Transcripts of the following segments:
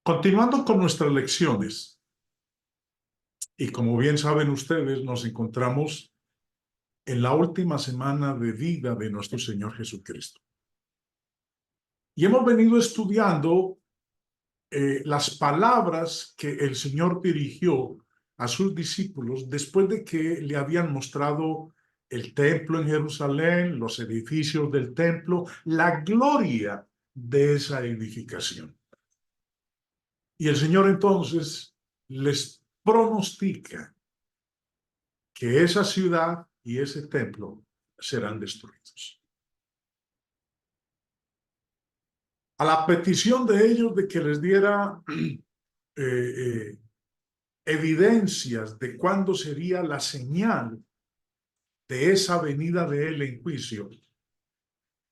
Continuando con nuestras lecciones, y como bien saben ustedes, nos encontramos en la última semana de vida de nuestro Señor Jesucristo. Y hemos venido estudiando las palabras que el Señor dirigió a sus discípulos después de que le habían mostrado el templo en Jerusalén, los edificios del templo, la gloria de esa edificación. Y el Señor entonces les pronostica que esa ciudad y ese templo serán destruidos. A la petición de ellos de que les diera evidencias de cuándo sería la señal de esa venida de Él en juicio,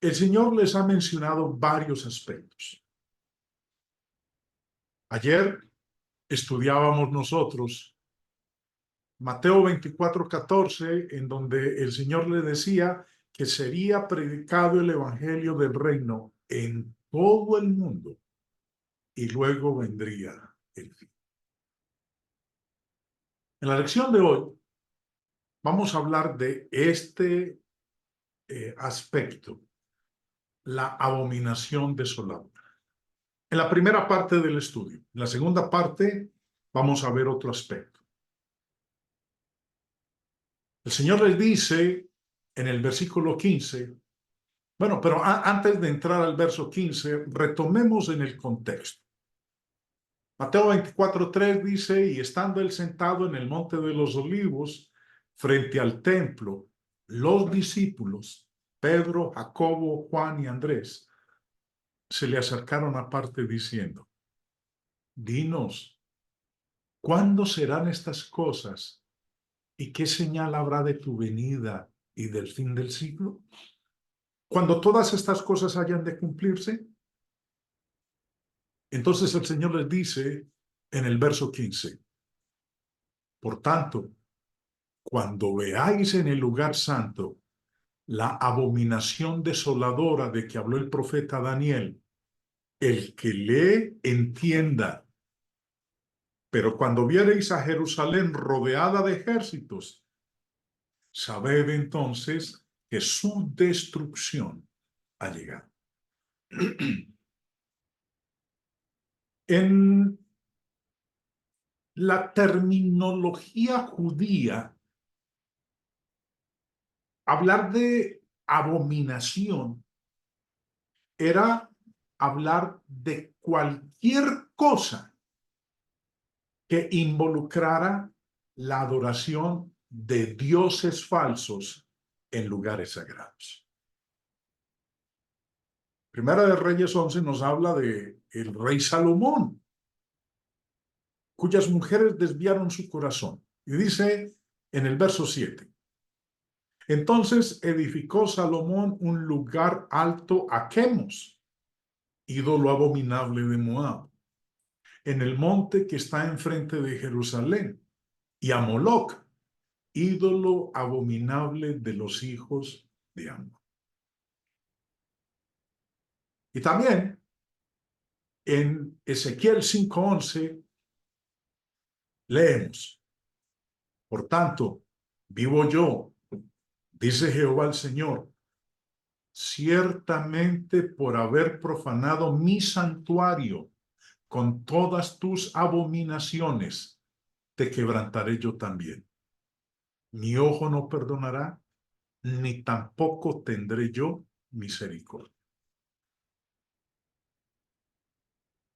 el Señor les ha mencionado varios aspectos. Ayer estudiábamos nosotros Mateo 24:14, en donde el Señor le decía que sería predicado el evangelio del reino en todo el mundo y luego vendría el fin. En la lección de hoy vamos a hablar de este aspecto, la abominación desoladora. En la primera parte del estudio. En la segunda parte vamos a ver otro aspecto. El Señor les dice en el versículo 15, bueno, pero antes de entrar al verso 15, retomemos en el contexto. Mateo 24:3 dice, y estando él sentado en el monte de los olivos, frente al templo, los discípulos, Pedro, Jacobo, Juan y Andrés, se le acercaron aparte diciendo, dinos, ¿cuándo serán estas cosas? ¿Y qué señal habrá de tu venida y del fin del siglo? Cuando todas estas cosas hayan de cumplirse, entonces el Señor les dice en el verso 15, por tanto, cuando veáis en el lugar santo la abominación desoladora de que habló el profeta Daniel, el que lee entienda. Pero cuando viereis a Jerusalén rodeada de ejércitos, sabed entonces que su destrucción ha llegado. En la terminología judía, hablar de abominación era hablar de cualquier cosa que involucrara la adoración de dioses falsos en lugares sagrados. Primera de Reyes 11 nos habla de el rey Salomón, cuyas mujeres desviaron su corazón. Y dice en el verso 7, entonces edificó Salomón un lugar alto a Quemos, ídolo abominable de Moab, en el monte que está enfrente de Jerusalén, y a Moloc, ídolo abominable de los hijos de Ammon. Y también en Ezequiel 5:11 leemos, por tanto, vivo yo, dice Jehová el Señor, ciertamente por haber profanado mi santuario con todas tus abominaciones, te quebrantaré yo también. Mi ojo no perdonará, ni tampoco tendré yo misericordia.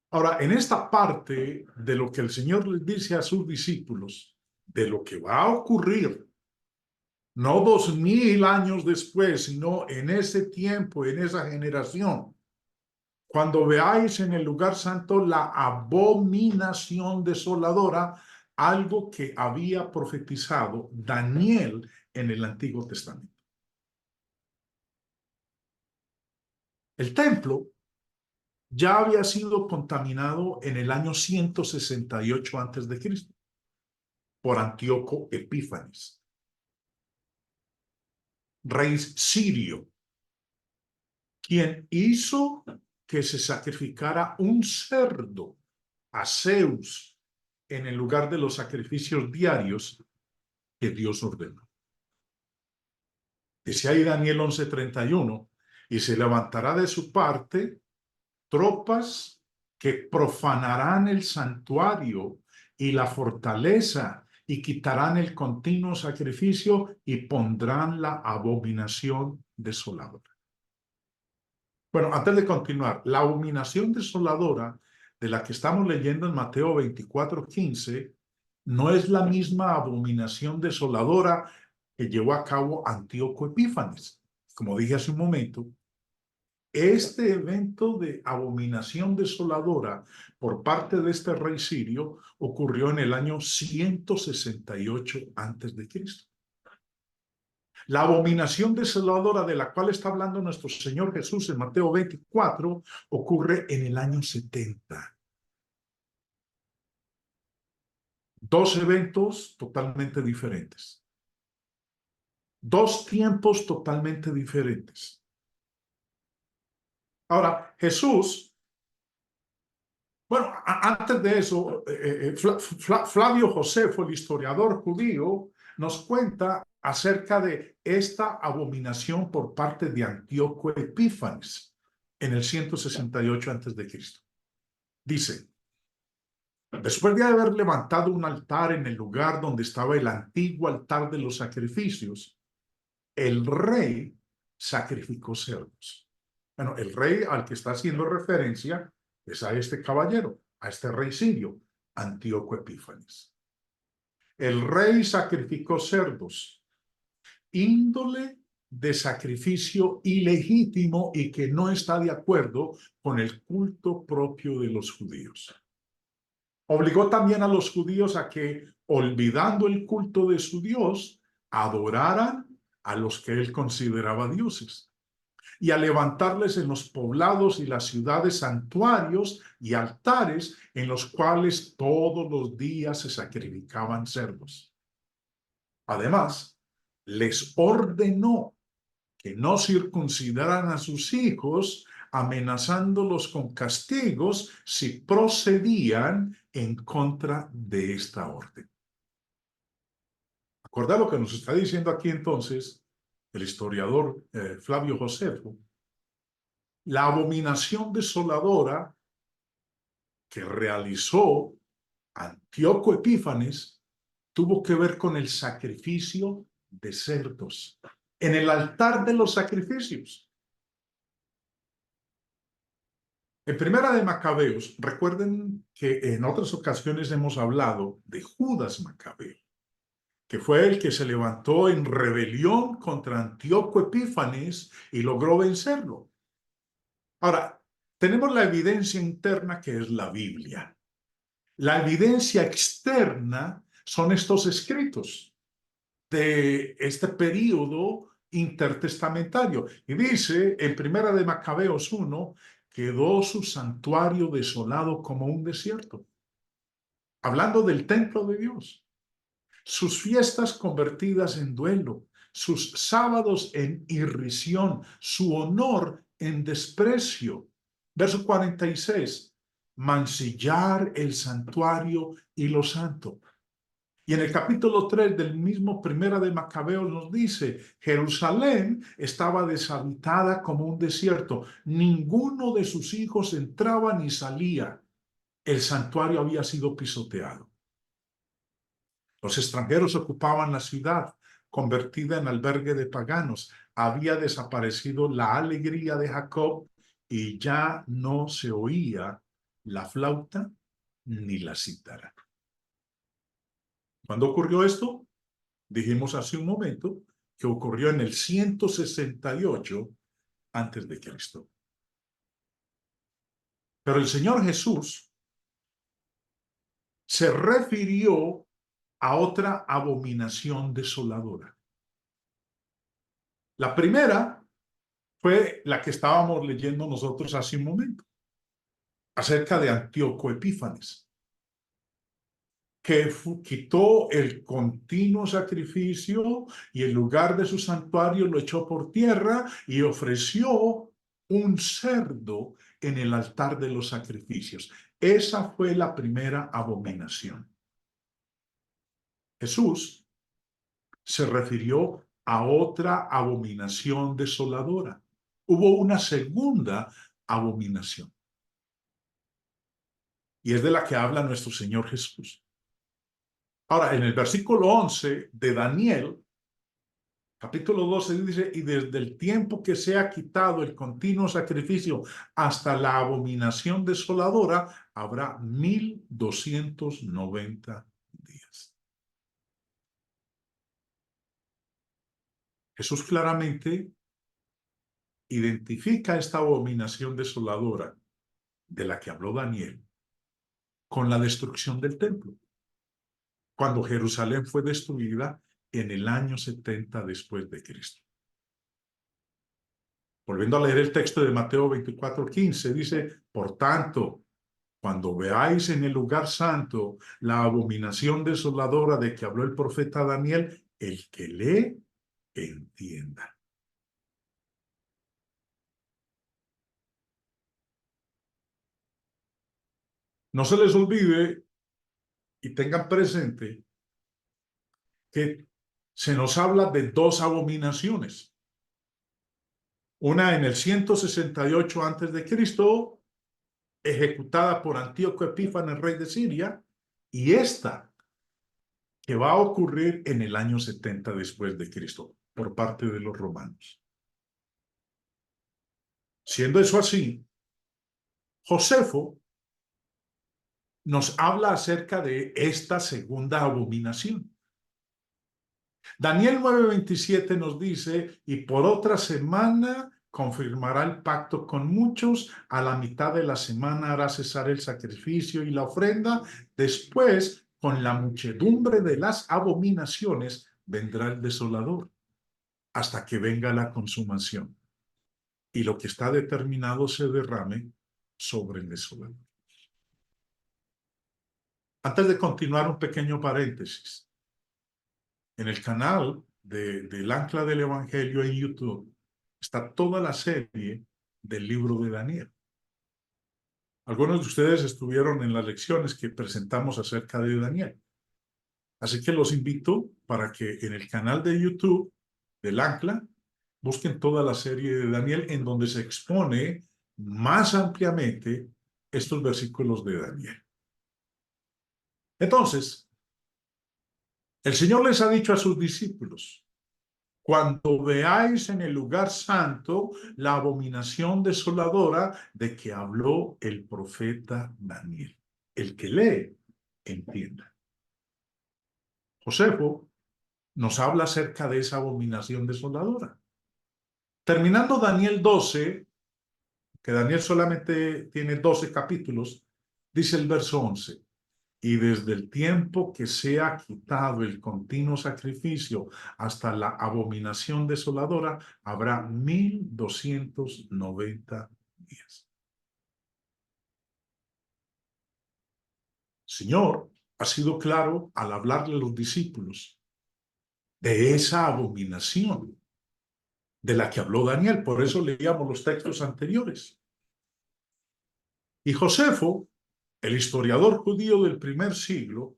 Ahora, en esta parte de lo que el Señor les dice a sus discípulos, de lo que va a ocurrir, no 2000 años después, sino en ese tiempo, en esa generación, cuando veáis en el lugar santo la abominación desoladora, algo que había profetizado Daniel en el Antiguo Testamento. El templo ya había sido contaminado en el año 168 a.C. por Antíoco Epífanes, rey sirio, quien hizo que se sacrificara un cerdo a Zeus en el lugar de los sacrificios diarios que Dios ordenó. Dice ahí Daniel 11:31, y se levantará de su parte tropas que profanarán el santuario y la fortaleza y quitarán el continuo sacrificio y pondrán la abominación desoladora. Bueno, antes de continuar, la abominación desoladora de la que estamos leyendo en Mateo 24:15 no es la misma abominación desoladora que llevó a cabo Antíoco Epífanes. Como dije hace un momento, este evento de abominación desoladora por parte de este rey sirio ocurrió en el año 168 a.C. La abominación desoladora de la cual está hablando nuestro Señor Jesús en Mateo 24 ocurre en el año 70. Dos eventos totalmente diferentes. Dos tiempos totalmente diferentes. Ahora, Jesús, bueno, antes de eso, Flavio Josefo, el historiador judío, nos cuenta acerca de esta abominación por parte de Antíoco Epífanes en el 168 a.C. Dice, después de haber levantado un altar en el lugar donde estaba el antiguo altar de los sacrificios, el rey sacrificó cerdos. Bueno, el rey al que está haciendo referencia es a este caballero, a este rey sirio, Antíoco Epífanes. El rey sacrificó cerdos, índole de sacrificio ilegítimo y que no está de acuerdo con el culto propio de los judíos. Obligó también a los judíos a que, olvidando el culto de su Dios, adoraran a los que él consideraba dioses, y a levantarles en los poblados y las ciudades santuarios y altares en los cuales todos los días se sacrificaban cerdos. Además, les ordenó que no circuncidaran a sus hijos, amenazándolos con castigos si procedían en contra de esta orden. Acordad lo que nos está diciendo aquí entonces el historiador Flavio Josefo. La abominación desoladora que realizó Antíoco Epífanes tuvo que ver con el sacrificio de cerdos en el altar de los sacrificios. En Primera de Macabeos, recuerden que en otras ocasiones hemos hablado de Judas Macabeo, que fue el que se levantó en rebelión contra Antíoco Epífanes y logró vencerlo. Ahora, tenemos la evidencia interna que es la Biblia. La evidencia externa son estos escritos de este periodo intertestamentario. Y dice en Primera de Macabeos 1, quedó su santuario desolado como un desierto. Hablando del templo de Dios. Sus fiestas convertidas en duelo, sus sábados en irrisión, su honor en desprecio. Verso 46, mancillar el santuario y lo santo. Y en el capítulo 3 del mismo Primera de Macabeos nos dice, Jerusalén estaba deshabitada como un desierto, ninguno de sus hijos entraba ni salía, el santuario había sido pisoteado. Los extranjeros ocupaban la ciudad, convertida en albergue de paganos. Había desaparecido la alegría de Jacob y ya no se oía la flauta ni la cítara. ¿Cuándo ocurrió esto? Dijimos hace un momento que ocurrió en el 168 antes de Cristo. Pero el Señor Jesús se refirió a otra abominación desoladora. La primera fue la que estábamos leyendo nosotros hace un momento, acerca de Antíoco Epífanes, que quitó el continuo sacrificio y en lugar de su santuario lo echó por tierra y ofreció un cerdo en el altar de los sacrificios. Esa fue la primera abominación. Jesús se refirió a otra abominación desoladora. Hubo una segunda abominación. Y es de la que habla nuestro Señor Jesús. Ahora, en el versículo 11 de Daniel, capítulo 12, dice, y desde el tiempo que se ha quitado el continuo sacrificio hasta la abominación desoladora, habrá 1290 días. Jesús claramente identifica esta abominación desoladora de la que habló Daniel con la destrucción del templo, cuando Jerusalén fue destruida en el año 70 después de Cristo. Volviendo a leer el texto de Mateo 24:15, dice, por tanto, cuando veáis en el lugar santo la abominación desoladora de que habló el profeta Daniel, el que lee, entienda. No se les olvide y tengan presente que se nos habla de dos abominaciones. Una en el 168 antes de Cristo, ejecutada por Antíoco Epífanes, rey de Siria, y esta que va a ocurrir en el año 70 después de Cristo por parte de los romanos. Siendo eso así, Josefo nos habla acerca de esta segunda abominación. Daniel 9:27 nos dice, y por otra semana confirmará el pacto con muchos, a la mitad de la semana hará cesar el sacrificio y la ofrenda, después, con la muchedumbre de las abominaciones, vendrá el desolador, hasta que venga la consumación, y lo que está determinado se derrame sobre el desolador. Antes de continuar, un pequeño paréntesis. En el canal del Ancla del Evangelio en YouTube está toda la serie del libro de Daniel. Algunos de ustedes estuvieron en las lecciones que presentamos acerca de Daniel. Así que los invito para que en el canal de YouTube del Ancla busquen toda la serie de Daniel, en donde se expone más ampliamente estos versículos de Daniel. Entonces, el Señor les ha dicho a sus discípulos, cuando veáis en el lugar santo la abominación desoladora de que habló el profeta Daniel. El que lee, entienda. Josefo nos habla acerca de esa abominación desoladora. Terminando Daniel 12, que Daniel solamente tiene 12 capítulos, dice el verso 11. Y desde el tiempo que se ha quitado el continuo sacrificio hasta la abominación desoladora, habrá 1290 días. Señor ha sido claro al hablarle a los discípulos de esa abominación de la que habló Daniel. Por eso leíamos los textos anteriores. Y Josefo, el historiador judío del primer siglo,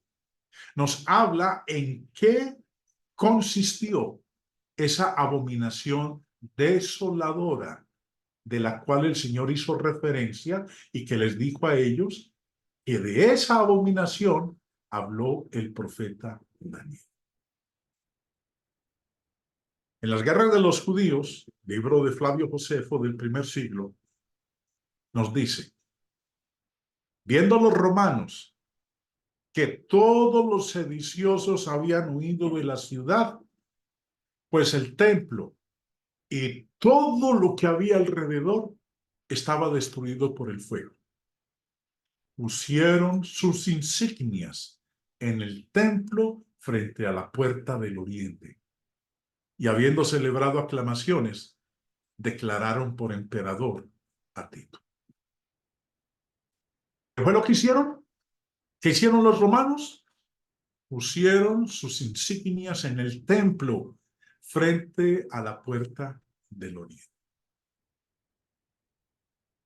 nos habla en qué consistió esa abominación desoladora de la cual el Señor hizo referencia y que les dijo a ellos que de esa abominación habló el profeta Daniel. En las guerras de los judíos, libro de Flavio Josefo del primer siglo, nos dice, viendo los romanos que todos los sediciosos habían huido de la ciudad, pues el templo y todo lo que había alrededor estaba destruido por el fuego. Pusieron sus insignias en el templo frente a la puerta del oriente. Y habiendo celebrado aclamaciones, declararon por emperador a Tito. ¿Qué fue lo que hicieron? ¿Qué hicieron los romanos? Pusieron sus insignias en el templo frente a la puerta del oriente.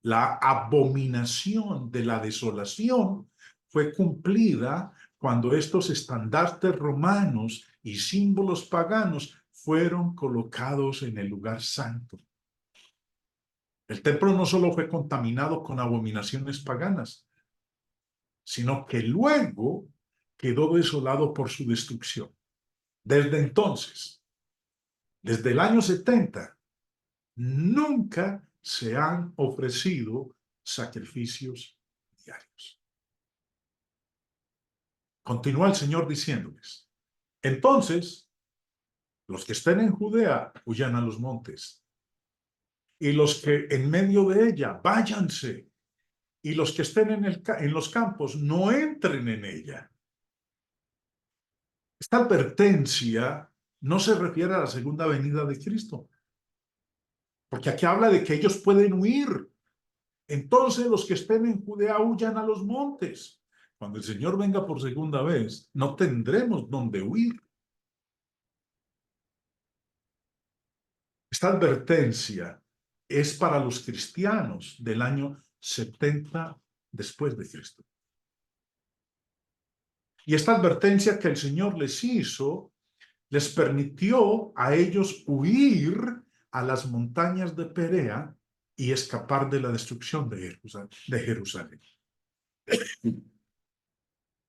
La abominación de la desolación fue cumplida cuando estos estandartes romanos y símbolos paganos fueron colocados en el lugar santo. El templo no solo fue contaminado con abominaciones paganas, sino que luego quedó desolado por su destrucción. Desde entonces, desde el año 70, nunca se han ofrecido sacrificios diarios. Continúa el Señor diciéndoles: entonces, los que estén en Judea huyan a los montes, y los que en medio de ella váyanse, y los que estén en los campos no entren en ella. Esta advertencia no se refiere a la segunda venida de Cristo, porque aquí habla de que ellos pueden huir. Entonces los que estén en Judea huyan a los montes. Cuando el Señor venga por segunda vez, no tendremos dónde huir. Esta advertencia es para los cristianos del año 70 después de Cristo. Y esta advertencia que el Señor les hizo, les permitió a ellos huir a las montañas de Perea y escapar de la destrucción de Jerusalén.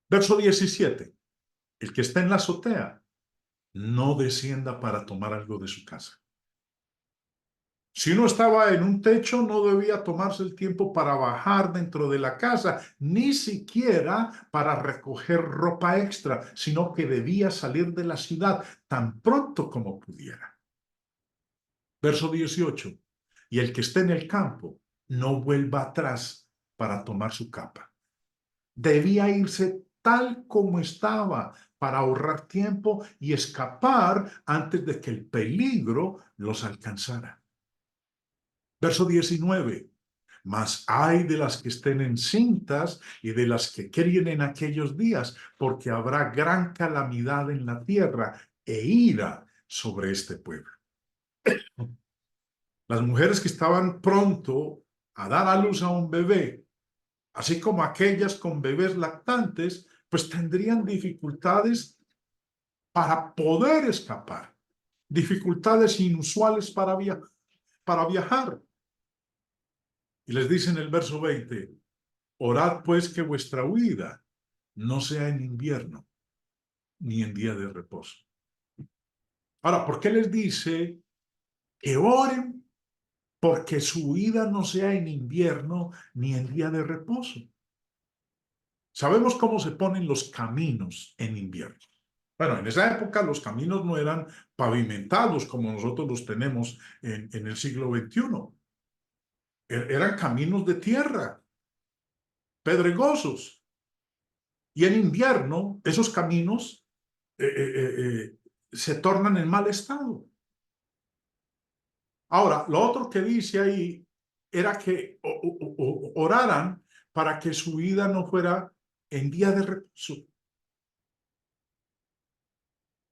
Verso 17. El que está en la azotea, no descienda para tomar algo de su casa. Si uno estaba en un techo, no debía tomarse el tiempo para bajar dentro de la casa, ni siquiera para recoger ropa extra, sino que debía salir de la ciudad tan pronto como pudiera. Verso 18. Y el que esté en el campo, no vuelva atrás para tomar su capa. Debía irse tal como estaba para ahorrar tiempo y escapar antes de que el peligro los alcanzara. Verso 19. Mas hay de las que estén encintas y de las que críen en aquellos días, porque habrá gran calamidad en la tierra e ira sobre este pueblo. Las mujeres que estaban pronto a dar a luz a un bebé, así como aquellas con bebés lactantes, pues tendrían dificultades para poder escapar, dificultades inusuales para viajar. Y les dice en el verso 20, orad pues que vuestra huida no sea en invierno, ni en día de reposo. Ahora, ¿por qué les dice que oren porque su huida no sea en invierno ni en día de reposo? Sabemos cómo se ponen los caminos en invierno. Bueno, en esa época los caminos no eran pavimentados como nosotros los tenemos en el siglo XXI. Eran caminos de tierra, pedregosos. Y en invierno esos caminos se tornan en mal estado. Ahora, lo otro que dice ahí era que oraran para que su vida no fuera en día de reposo.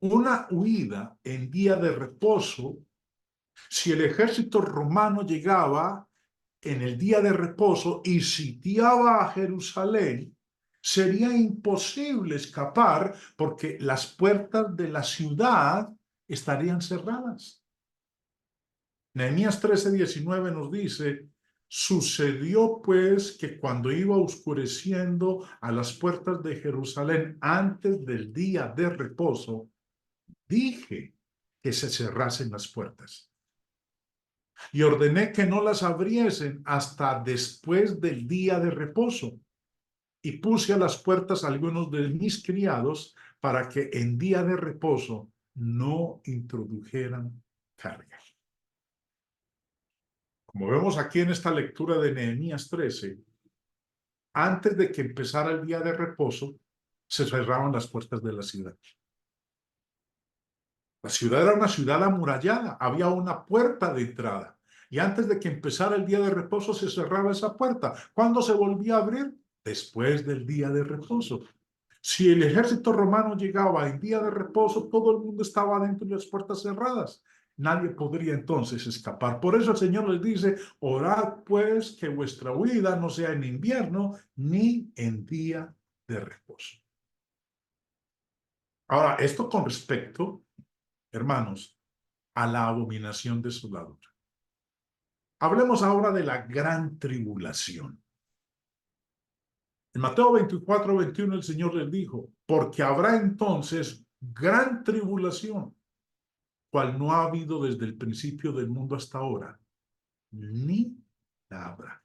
Una huida en día de reposo, si el ejército romano llegaba en el día de reposo y sitiaba a Jerusalén, sería imposible escapar porque las puertas de la ciudad estarían cerradas. Nehemías 13:19 nos dice: sucedió pues que cuando iba oscureciendo a las puertas de Jerusalén antes del día de reposo, dije que se cerrasen las puertas y ordené que no las abriesen hasta después del día de reposo. Y puse a las puertas a algunos de mis criados para que en día de reposo no introdujeran carga. Como vemos aquí en esta lectura de Nehemías 13, antes de que empezara el día de reposo, se cerraban las puertas de la ciudad. La ciudad era una ciudad amurallada, había una puerta de entrada. Y antes de que empezara el día de reposo se cerraba esa puerta. ¿Cuándo se volvía a abrir? Después del día de reposo. Si el ejército romano llegaba en día de reposo, todo el mundo estaba dentro de las puertas cerradas. nadie podría entonces escapar. Por eso el Señor les dice, orad pues que vuestra huida no sea en invierno ni en día de reposo. Ahora, esto con respecto, hermanos, a la abominación desoladora. Hablemos ahora de la gran tribulación. En Mateo 24, 21 el Señor les dijo, porque habrá entonces gran tribulación, cual no ha habido desde el principio del mundo hasta ahora, ni la habrá.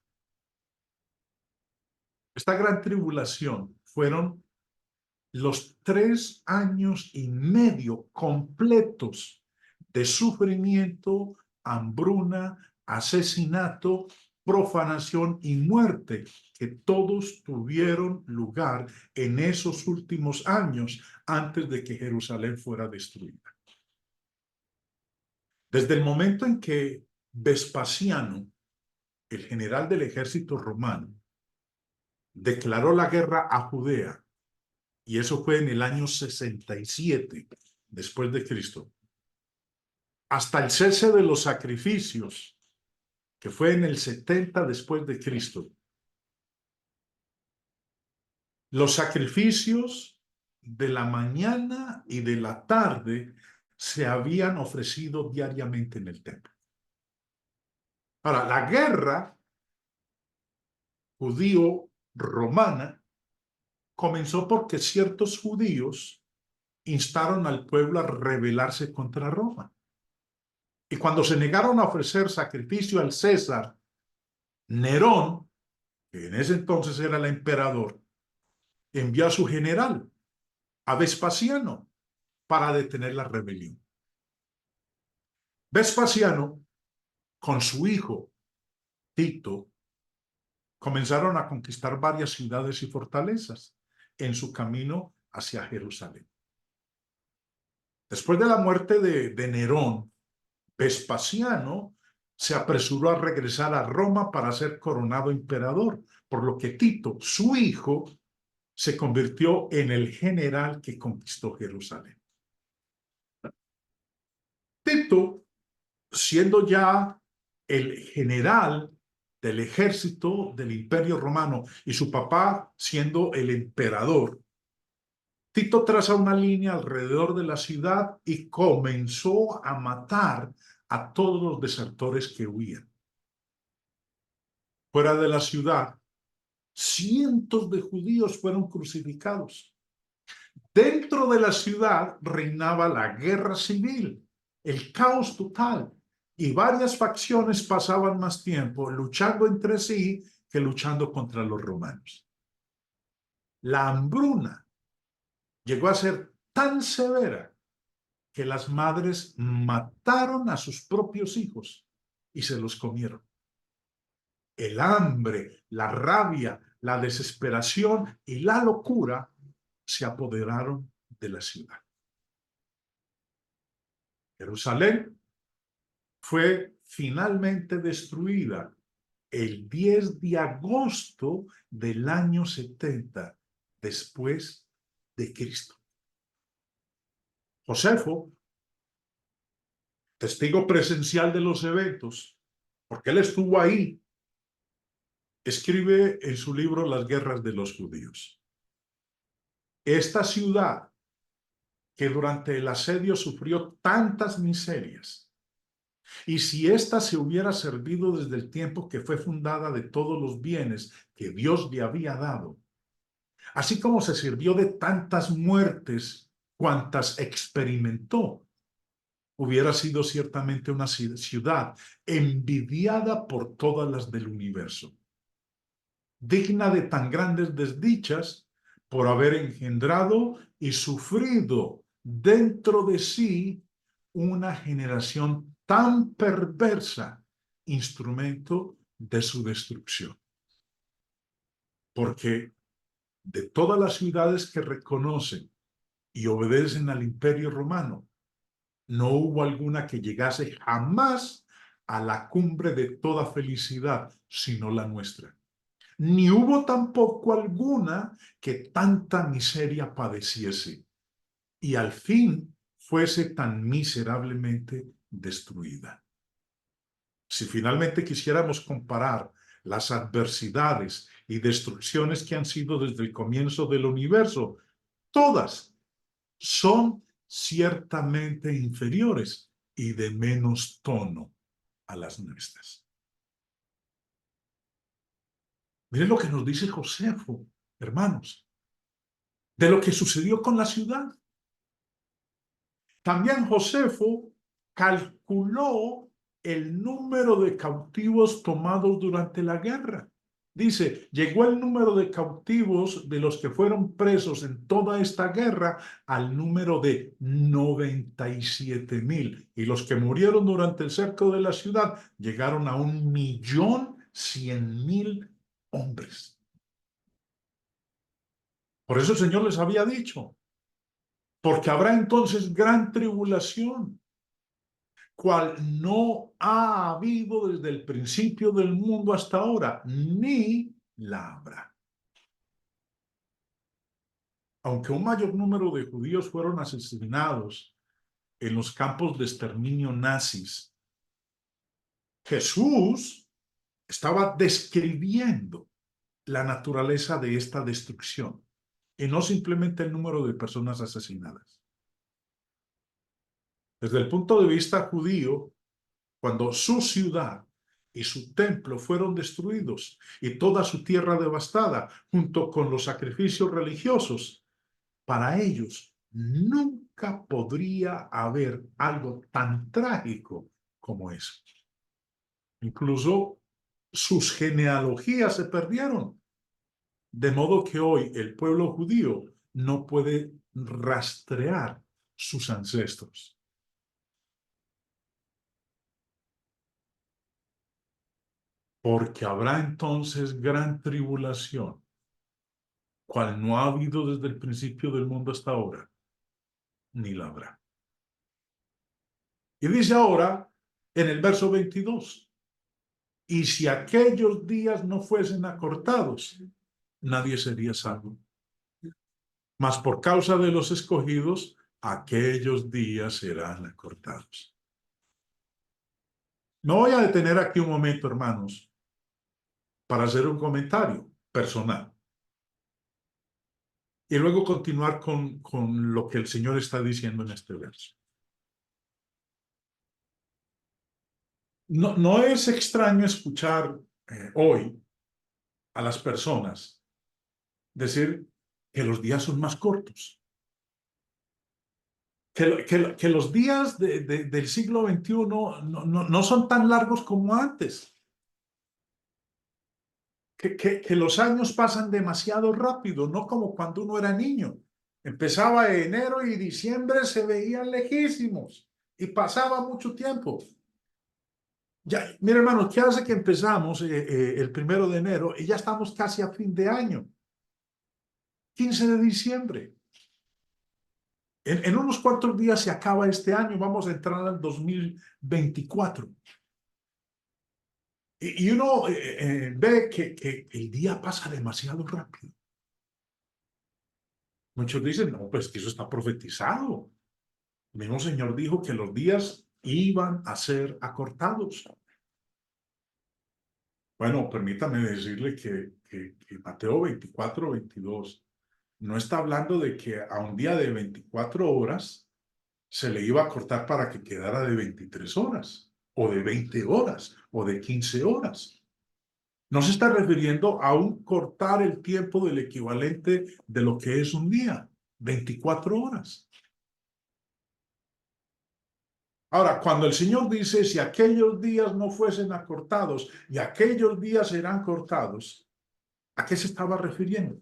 Esta gran tribulación fueron los 3 años y medio completos de sufrimiento, hambruna, asesinato, profanación y muerte que todos tuvieron lugar en esos últimos años antes de que Jerusalén fuera destruida. Desde el momento en que Vespasiano, el general del ejército romano, declaró la guerra a Judea, y eso fue en el año 67 después de Cristo, hasta el cese de los sacrificios, que fue en el 70 después de Cristo. Los sacrificios de la mañana y de la tarde se habían ofrecido diariamente en el templo. Ahora, la guerra judío-romana comenzó porque ciertos judíos instaron al pueblo a rebelarse contra Roma. Y cuando se negaron a ofrecer sacrificio al César, Nerón, que en ese entonces era el emperador, envió a su general, a Vespasiano, para detener la rebelión. Vespasiano, con su hijo Tito, comenzaron a conquistar varias ciudades y fortalezas en su camino hacia Jerusalén. Después de la muerte de Nerón, Vespasiano se apresuró a regresar a Roma para ser coronado emperador, por lo que Tito, su hijo, se convirtió en el general que conquistó Jerusalén. Tito, siendo ya el general del ejército del Imperio Romano y su papá siendo el emperador, Tito traza una línea alrededor de la ciudad y comenzó a matar a todos los desertores que huían. Fuera de la ciudad, cientos de judíos fueron crucificados. Dentro de la ciudad reinaba la guerra civil, el caos total, y varias facciones pasaban más tiempo luchando entre sí que luchando contra los romanos. La hambruna llegó a ser tan severa que las madres mataron a sus propios hijos y se los comieron. El hambre, la rabia, la desesperación y la locura se apoderaron de la ciudad. Jerusalén fue finalmente destruida el 10 de agosto del año 70 después de Cristo. Josefo, testigo presencial de los eventos, porque él estuvo ahí, escribe en su libro Las guerras de los judíos. Esta ciudad, que durante el asedio sufrió tantas miserias, y si ésta se hubiera servido desde el tiempo que fue fundada de todos los bienes que Dios le había dado, así como se sirvió de tantas muertes cuantas experimentó, hubiera sido ciertamente una ciudad envidiada por todas las del universo, digna de tan grandes desdichas por haber engendrado y sufrido dentro de sí una generación tan perversa, instrumento de su destrucción. Porque de todas las ciudades que reconocen y obedecen al Imperio Romano, no hubo alguna que llegase jamás a la cumbre de toda felicidad, sino la nuestra. Ni hubo tampoco alguna que tanta miseria padeciese y al fin fuese tan miserablemente destruida. Si finalmente quisiéramos comparar las adversidades y destrucciones que han sido desde el comienzo del universo, todas son ciertamente inferiores y de menos tono a las nuestras. Miren lo que nos dice Josefo, hermanos, de lo que sucedió con la ciudad. También Josefo calculó el número de cautivos tomados durante la guerra. Dice, llegó el número de cautivos de los que fueron presos en toda esta guerra al número de 97,000. Y los que murieron durante el cerco de la ciudad llegaron a 1,100,000 hombres. Por eso el Señor les había dicho, porque habrá entonces gran tribulación, cual no ha habido desde el principio del mundo hasta ahora, ni la habrá. Aunque un mayor número de judíos fueron asesinados en los campos de exterminio nazis, Jesús estaba describiendo la naturaleza de esta destrucción y no simplemente el número de personas asesinadas. Desde el punto de vista judío, cuando su ciudad y su templo fueron destruidos y toda su tierra devastada, junto con los sacrificios religiosos, para ellos nunca podría haber algo tan trágico como eso. Incluso sus genealogías se perdieron, de modo que hoy el pueblo judío no puede rastrear sus ancestros. Porque habrá entonces gran tribulación, cual no ha habido desde el principio del mundo hasta ahora, ni la habrá. Y dice ahora, en el verso 22, y si aquellos días no fuesen acortados, nadie sería salvo. Mas por causa de los escogidos, aquellos días serán acortados. Me voy a detener aquí un momento, hermanos, para hacer un comentario personal. Y luego continuar con lo que el Señor está diciendo en este verso. No es extraño escuchar hoy a las personas decir que los días son más cortos, que los días del siglo XXI no son tan largos como antes, que los años pasan demasiado rápido, no como cuando uno era niño. Empezaba enero y diciembre, se veían lejísimos y pasaba mucho tiempo. Ya, mira, hermano, ¿qué hace que empezamos el 1 de enero y ya estamos casi a fin de año? 15 de diciembre. En unos cuantos días se acaba este año, vamos a entrar al 2024. Y uno ve que el día pasa demasiado rápido. Muchos dicen, no, pues que eso está profetizado. El mismo Señor dijo que los días iban a ser acortados. Bueno, permítame decirle que Mateo 24, 22 no está hablando de que a un día de 24 horas se le iba a cortar para que quedara de 23 horas, o de 20 horas, o de 15 horas. No se está refiriendo a un cortar el tiempo del equivalente de lo que es un día, 24 horas. Ahora, cuando el Señor dice, si aquellos días no fuesen acortados y aquellos días serán cortados, ¿a qué se estaba refiriendo?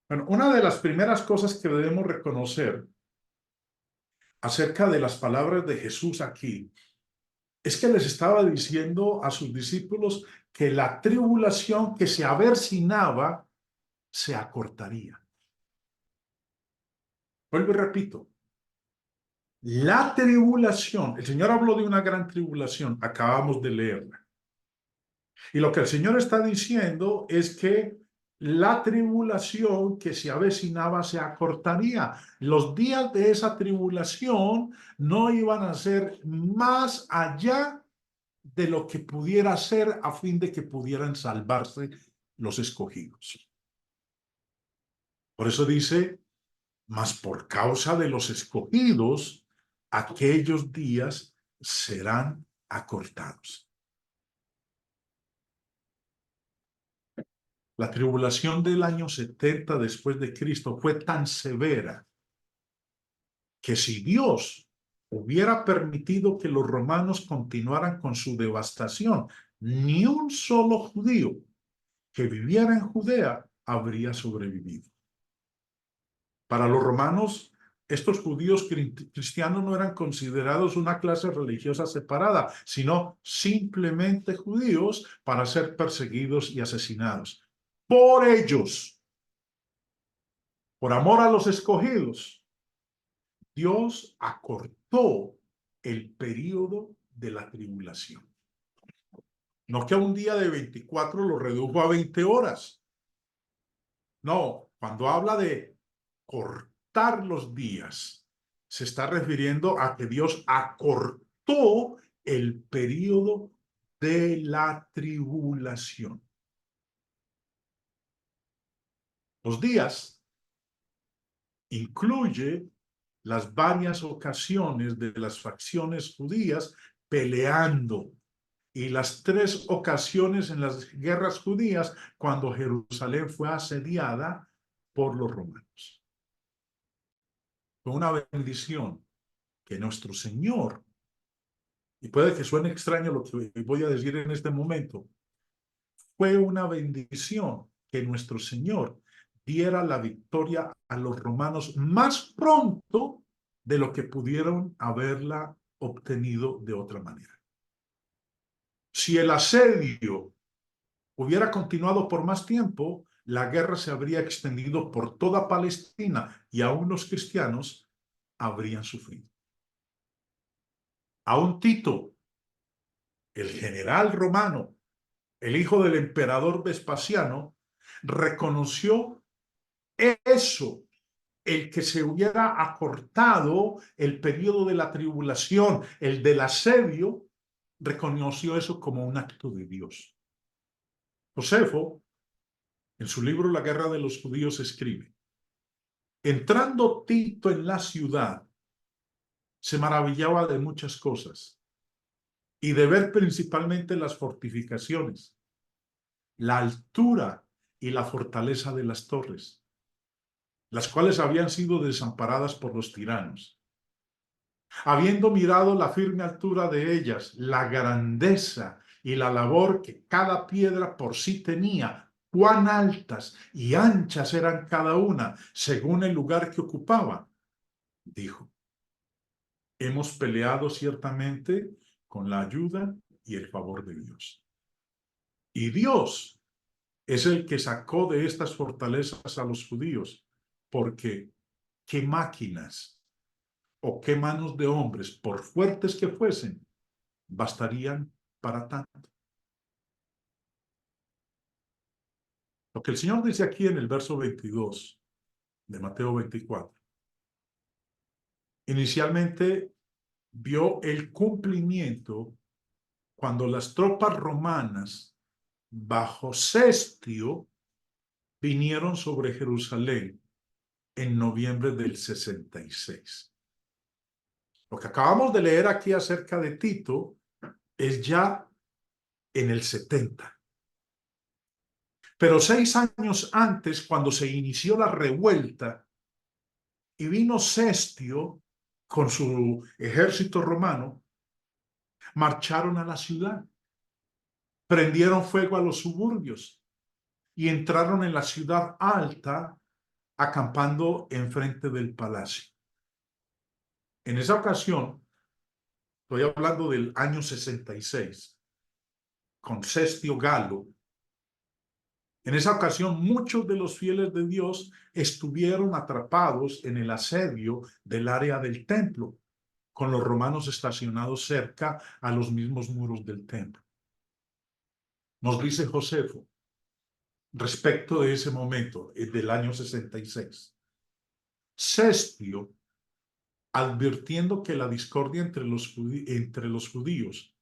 Bueno, una de las primeras cosas que debemos reconocer acerca de las palabras de Jesús aquí es que les estaba diciendo a sus discípulos que la tribulación que se avecinaba se acortaría. Vuelvo y repito, la tribulación, el Señor habló de una gran tribulación, acabamos de leerla. Y lo que el Señor está diciendo es que la tribulación que se avecinaba se acortaría. Los días de esa tribulación no iban a ser más allá de lo que pudiera ser a fin de que pudieran salvarse los escogidos. Por eso dice, mas por causa de los escogidos, aquellos días serán acortados. La tribulación del año 70 después de Cristo fue tan severa que si Dios hubiera permitido que los romanos continuaran con su devastación, ni un solo judío que viviera en Judea habría sobrevivido. Para los romanos, estos judíos cristianos no eran considerados una clase religiosa separada, sino simplemente judíos para ser perseguidos y asesinados. Por ellos, por amor a los escogidos, Dios acortó el período de la tribulación. No que un día de 24 lo redujo a 20 horas. No, cuando habla de cortar los días, se está refiriendo a que Dios acortó el período de la tribulación. Los días incluye las varias ocasiones de las facciones judías peleando y las 3 ocasiones en las guerras judías cuando Jerusalén fue asediada por los romanos. Fue una bendición que nuestro Señor, y puede que suene extraño lo que voy a decir en este momento, fue una bendición que nuestro Señor diera la victoria a los romanos más pronto de lo que pudieron haberla obtenido de otra manera. Si el asedio hubiera continuado por más tiempo, la guerra se habría extendido por toda Palestina y aún los cristianos habrían sufrido. Aún Tito, el general romano, el hijo del emperador Vespasiano, reconoció eso, el que se hubiera acortado el periodo de la tribulación, el del asedio, reconoció eso como un acto de Dios. Josefo, en su libro La Guerra de los Judíos, escribe: entrando Tito en la ciudad, se maravillaba de muchas cosas y de ver principalmente las fortificaciones, la altura y la fortaleza de las torres, las cuales habían sido desamparadas por los tiranos. Habiendo mirado la firme altura de ellas, la grandeza y la labor que cada piedra por sí tenía, cuán altas y anchas eran cada una, según el lugar que ocupaba, dijo: hemos peleado ciertamente con la ayuda y el favor de Dios. Y Dios es el que sacó de estas fortalezas a los judíos, porque qué máquinas o qué manos de hombres, por fuertes que fuesen, bastarían para tanto. Lo que el Señor dice aquí en el verso 22 de Mateo 24, inicialmente vio el cumplimiento cuando las tropas romanas bajo Cestio vinieron sobre Jerusalén en noviembre del 66. Lo que acabamos de leer aquí acerca de Tito es ya en el 70. Pero 6 años antes, cuando se inició la revuelta y vino Cestio con su ejército romano, marcharon a la ciudad, prendieron fuego a los suburbios y entraron en la ciudad alta, acampando enfrente del palacio. En esa ocasión, estoy hablando del año 66, con Cestio Galo. En esa ocasión, muchos de los fieles de Dios estuvieron atrapados en el asedio del área del templo, con los romanos estacionados cerca a los mismos muros del templo. Nos dice Josefo: respecto de ese momento, del año 66. Cestio, advirtiendo que la discordia entre los judíos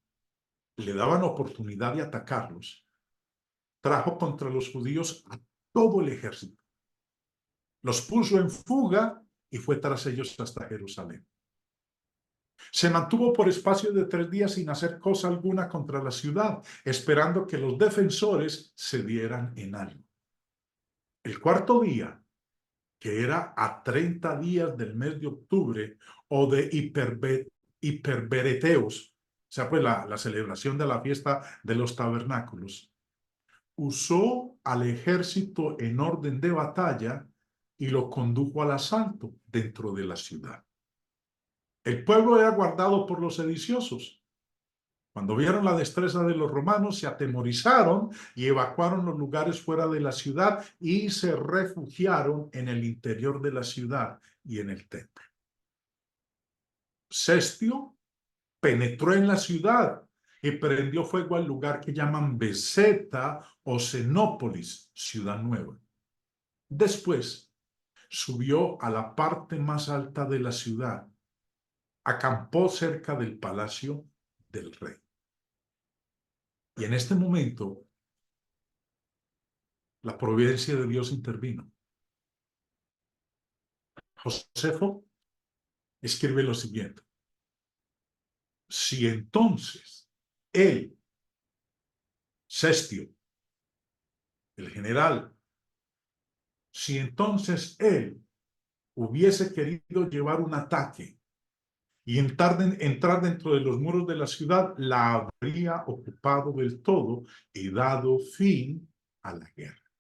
le daban oportunidad de atacarlos, trajo contra los judíos a todo el ejército. Los puso en fuga y fue tras ellos hasta Jerusalén. Se mantuvo por espacio de 3 días sin hacer cosa alguna contra la ciudad, esperando que los defensores se dieran en algo. El cuarto día, que era a 30 días del mes de octubre, o de Hiperbereteos, o sea, pues la celebración de la fiesta de los tabernáculos, usó al ejército en orden de batalla y lo condujo al asalto dentro de la ciudad. El pueblo era guardado por los sediciosos. Cuando vieron la destreza de los romanos, se atemorizaron y evacuaron los lugares fuera de la ciudad y se refugiaron en el interior de la ciudad y en el templo. Cestio penetró en la ciudad y prendió fuego al lugar que llaman Beceta o Cenópolis, ciudad nueva. Después subió a la parte más alta de la ciudad, acampó cerca del palacio del rey. Y en este momento, la providencia de Dios intervino. Josefo escribe lo siguiente: si entonces él, Cestio, el general, si entonces él hubiese querido llevar un ataque y entrar dentro de los muros de la ciudad, la habría ocupado del todo y dado fin a la guerra.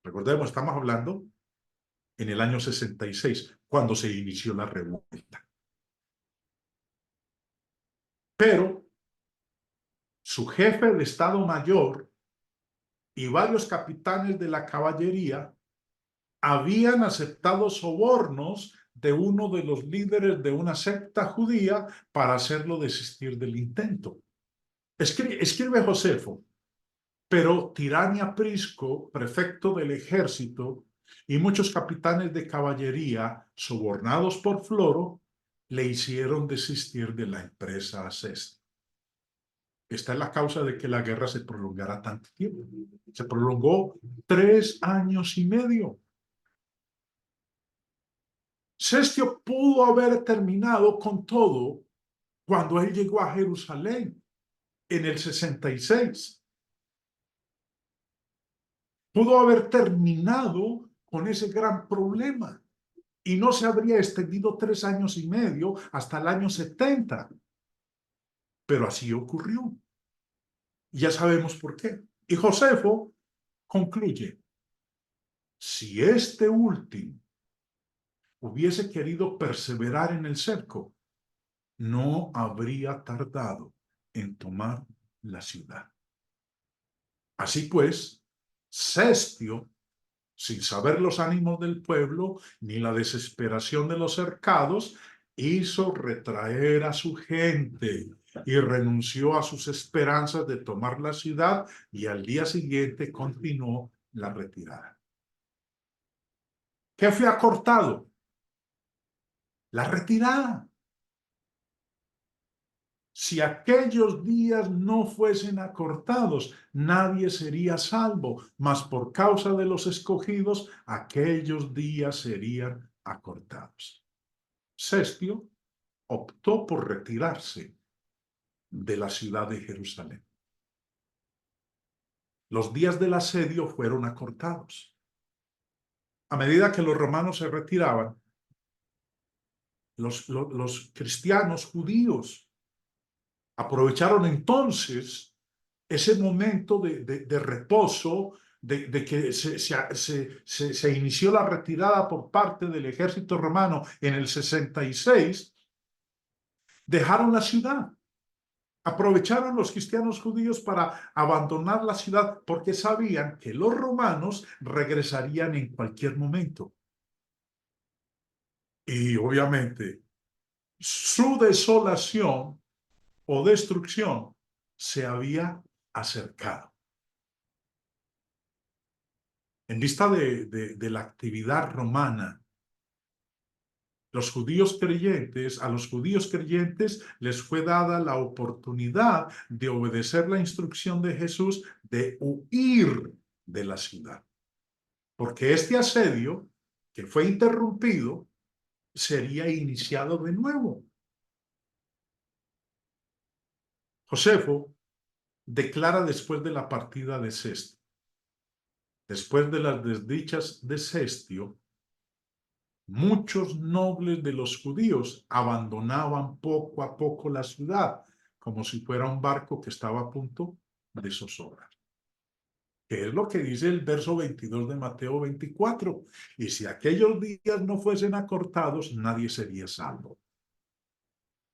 Recordemos, estamos hablando en el año 66, cuando se inició la revuelta. Pero su jefe de Estado Mayor y varios capitanes de la caballería habían aceptado sobornos de uno de los líderes de una secta judía para hacerlo desistir del intento. Escribe Josefo: pero Tirania Prisco, prefecto del ejército, y muchos capitanes de caballería, sobornados por Floro, le hicieron desistir de la empresa a Cestio. Esta es la causa de que la guerra se prolongara tanto tiempo. Se prolongó 3 años y medio. Cestio pudo haber terminado con todo cuando él llegó a Jerusalén en el 66. Pudo haber terminado con ese gran problema y no se habría extendido 3 años y medio hasta el año 70. Pero así ocurrió. Ya sabemos por qué. Y Josefo concluye: si este último hubiese querido perseverar en el cerco, no habría tardado en tomar la ciudad. Así pues, Cestio, sin saber los ánimos del pueblo ni la desesperación de los cercados, hizo retraer a su gente y renunció a sus esperanzas de tomar la ciudad, y al día siguiente continuó la retirada. ¿Qué fue acortado? La retirada. Si aquellos días no fuesen acortados, nadie sería salvo, mas por causa de los escogidos, aquellos días serían acortados. Cestio optó por retirarse de la ciudad de Jerusalén. Los días del asedio fueron acortados. A medida que los romanos se retiraban, los cristianos judíos aprovecharon entonces ese momento de reposo, de que se inició la retirada por parte del ejército romano en el 66, dejaron la ciudad. Aprovecharon los cristianos judíos para abandonar la ciudad porque sabían que los romanos regresarían en cualquier momento. Y obviamente su desolación o destrucción se había acercado. En vista de la actividad romana, a los judíos creyentes les fue dada la oportunidad de obedecer la instrucción de Jesús de huir de la ciudad. Porque este asedio, que fue interrumpido, sería iniciado de nuevo. Josefo declara después de la partida de Cestio, después de las desdichas de Cestio, muchos nobles de los judíos abandonaban poco a poco la ciudad, como si fuera un barco que estaba a punto de zozobrar. Que es lo que dice el verso 22 de Mateo 24. Y si aquellos días no fuesen acortados, nadie sería salvo.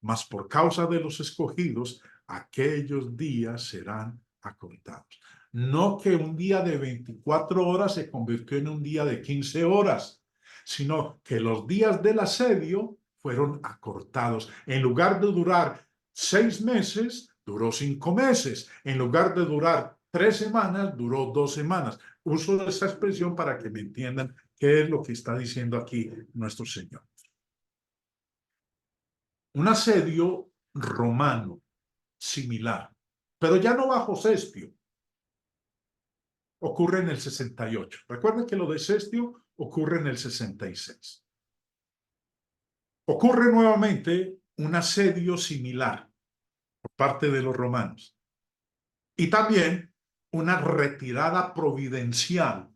Mas por causa de los escogidos, aquellos días serán acortados. No que un día de 24 horas se convirtió en un día de 15 horas, sino que los días del asedio fueron acortados. En lugar de durar 6 meses, duró 5 meses. En lugar de durar 3 semanas, duró 2 semanas. Uso esa expresión para que me entiendan qué es lo que está diciendo aquí nuestro Señor. Un asedio romano similar, pero ya no bajo Cestio, ocurre en el 68. Recuerden que lo de Cestio ocurre en el 66. Ocurre nuevamente un asedio similar por parte de los romanos y también una retirada providencial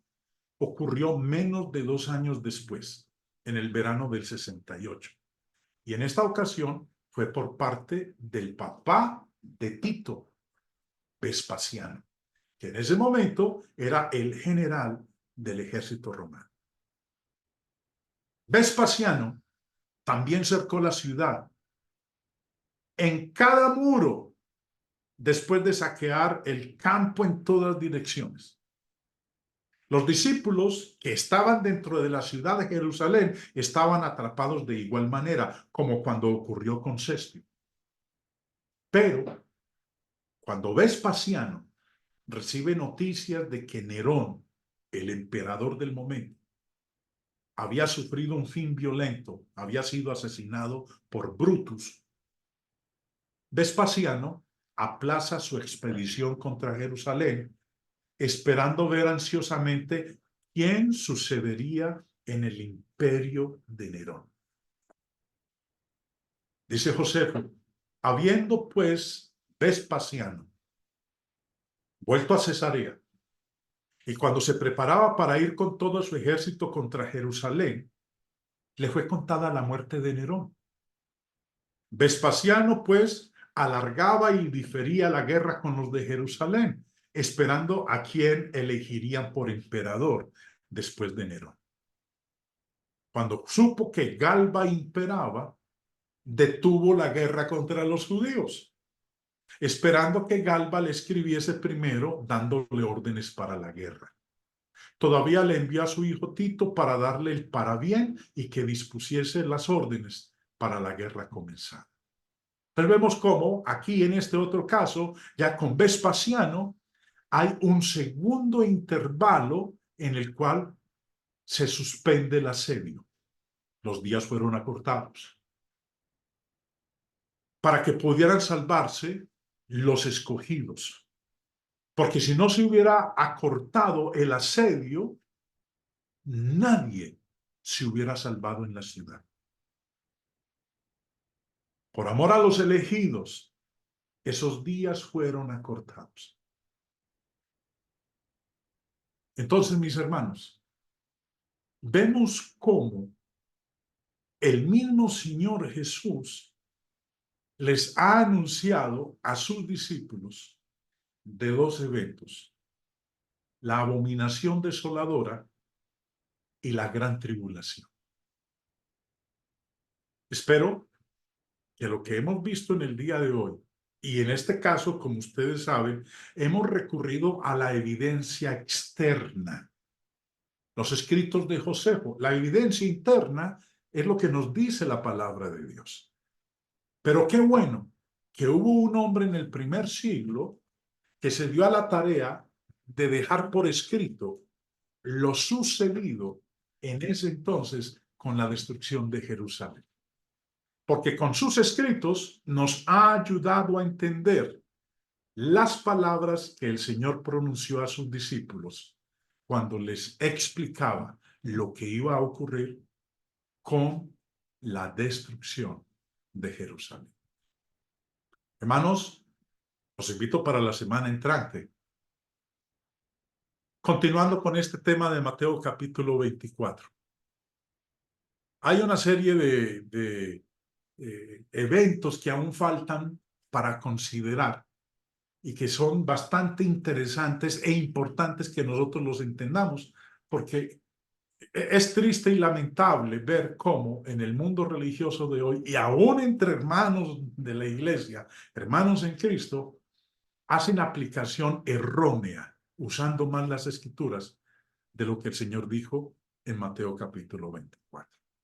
ocurrió menos de 2 años después, en el verano del 68. Y en esta ocasión fue por parte del papá de Tito, Vespasiano, que en ese momento era el general del ejército romano. Vespasiano también cercó la ciudad en cada muro después de saquear el campo en todas direcciones. Los discípulos que estaban dentro de la ciudad de Jerusalén estaban atrapados de igual manera, como cuando ocurrió con Cestio. Pero cuando Vespasiano recibe noticias de que Nerón, el emperador del momento, había sufrido un fin violento, había sido asesinado por Brutus, Vespasiano aplaza su expedición contra Jerusalén, esperando ver ansiosamente quién sucedería en el imperio de Nerón. Dice Josefo, habiendo pues Vespasiano vuelto a Cesarea, y cuando se preparaba para ir con todo su ejército contra Jerusalén, le fue contada la muerte de Nerón. Vespasiano, pues, alargaba y difería la guerra con los de Jerusalén, esperando a quien elegirían por emperador después de Nerón. Cuando supo que Galba imperaba, detuvo la guerra contra los judíos, esperando que Galba le escribiese primero dándole órdenes para la guerra. Todavía le envió a su hijo Tito para darle el parabién y que dispusiese las órdenes para la guerra comenzada. Pero vemos cómo aquí en este otro caso, ya con Vespasiano, hay un segundo intervalo en el cual se suspende el asedio. Los días fueron acortados para que pudieran salvarse los escogidos. Porque si no se hubiera acortado el asedio, nadie se hubiera salvado en la ciudad. Por amor a los elegidos, esos días fueron acortados. Entonces, mis hermanos, vemos cómo el mismo Señor Jesús les ha anunciado a sus discípulos de 2 eventos: la abominación desoladora y la gran tribulación. Espero que lo que hemos visto en el día de hoy, y en este caso, como ustedes saben, hemos recurrido a la evidencia externa, los escritos de Josefo. La evidencia interna es lo que nos dice la palabra de Dios. Pero qué bueno que hubo un hombre en el primer siglo que se dio a la tarea de dejar por escrito lo sucedido en ese entonces con la destrucción de Jerusalén. Porque con sus escritos nos ha ayudado a entender las palabras que el Señor pronunció a sus discípulos cuando les explicaba lo que iba a ocurrir con la destrucción de Jerusalén. Hermanos, los invito para la semana entrante. Continuando con este tema de Mateo capítulo 24. Hay una serie de eventos que aún faltan para considerar y que son bastante interesantes e importantes que nosotros los entendamos, porque es triste y lamentable ver cómo en el mundo religioso de hoy, y aún entre hermanos de la iglesia, hermanos en Cristo, hacen aplicación errónea, usando mal las escrituras, de lo que el Señor dijo en Mateo capítulo 24.